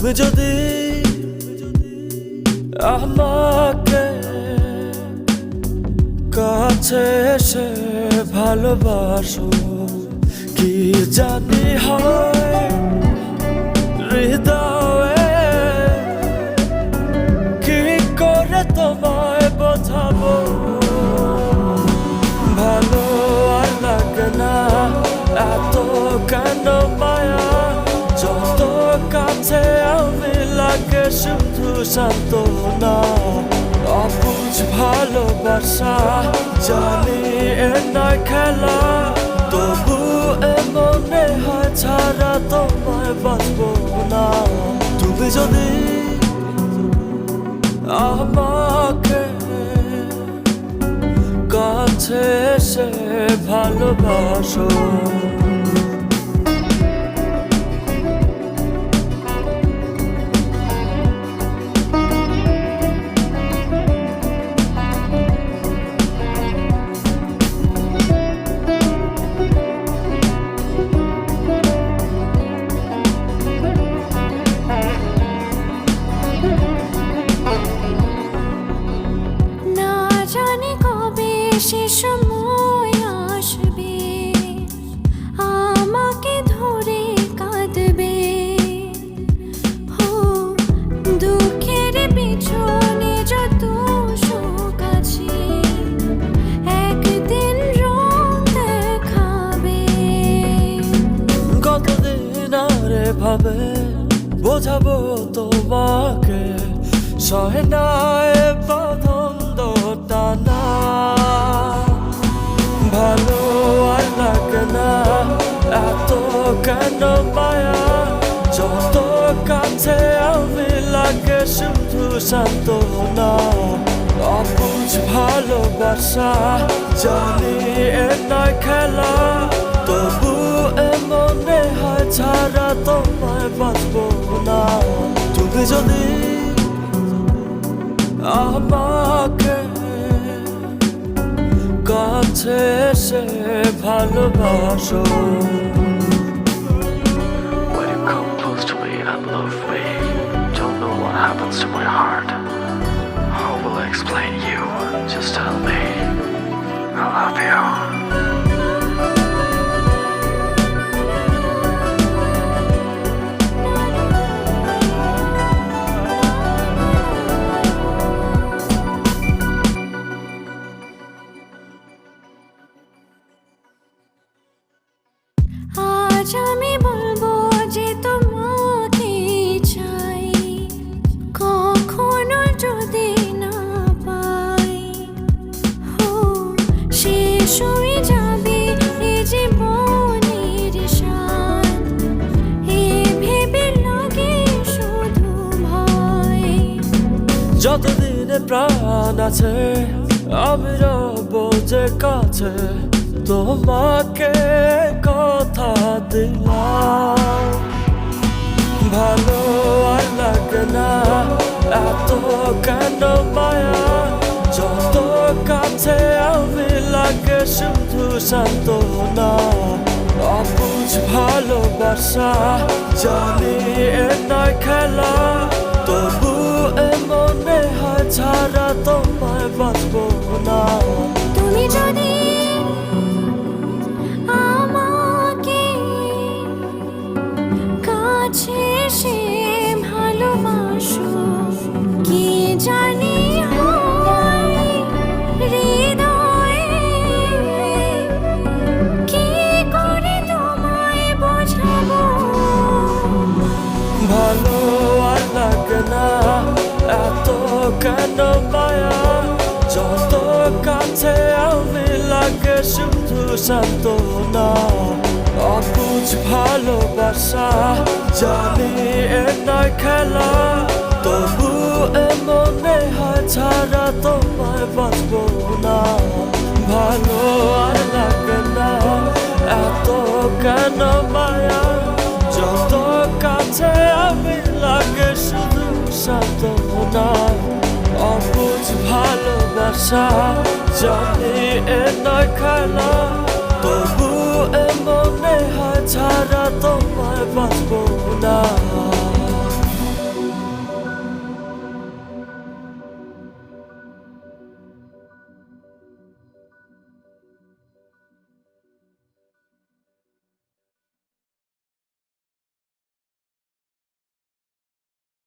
তুমি যদি আমাকে কাছে এসে ভালোবাসো, কি জানি হয় হৃদয়ে, কি করে তোমায় বোঝাবো। ভালো আর লাগে না এত কেন মায়া, যত কাছে আমি লাগে শুধু সান্ত্বনা। অবুঝ ভালোবাসা জানি এ নয় খেলা, তবু মনে হয় ছাড়া তোমায় বাঁচবো না। তুমি যদি আমাকে কাছে এসে ভালোবাসো। সে সময় আসবে আমাকে ধরে কাঁদবে, দুঃখের পিছনে যত সুখ আছে একদিন রং দেখাবে। কতদিন আরে ভাবে বোঝাবো তোমাকে, সহে না এ বাঁধনটা না। ভালো আর লাগে না এত কেন মায়া, যত কাছে আমি লাগে শুধু সান্ত্বনা। অবুঝ ভালোবাসা জানি এ নয় খেলা, তবু মনে হয় ছাড়া তোমায় বাঁচবো না। তুমি যদি আমাকে কাছে এসে ভালোবাসো। When you come close to me and love me, don't know what happens to my heart. How will I explain you? Just tell me I love you. আজ আমি বলবো যে তোমাকে চাই, কখনো যদি না পাই শেষ হয়ে যাবে এ জীবনের শান, এ ভেবে লাগে শুধু ভয়। যতদিনে প্রাণ আছে আমি রব যে কাছে, তোমাকে কথা দিলাম। ভালো আর লাগে না এত কেন মায়া, যত কাছে আমি লাগে শুধু সান্ত্বনা। অবুঝ ভালোবাসা জানি এ নয় খেলা, তবু মনে হয় ছাড়া তোমায় বাঁচবো না। তুমি যদি আমাকে কাছে এসে ভালোবাসো, কি জানি হয় হৃদয়ে, কি করে তোমায় বোঝাবো। ভালো আর লাগে না এত কেন মায়া, যত কাছে আমি লাগে শুধু সান্ত্বনা। অবুঝ ভালোবাসা জানি এ নয় খেলা, তবু মনে হয় ছাড়া তোমায় বাঁচবো না। ভালো আর লাগে না এত কেন মায়া, যত কাছে আমি লাগে শুধু সান্ত্বনা। অবুঝ ভালোবাসা জানি এ নয় খেলা, তবু মনে হয় ছাড়া তোমায় বাঁচবো না।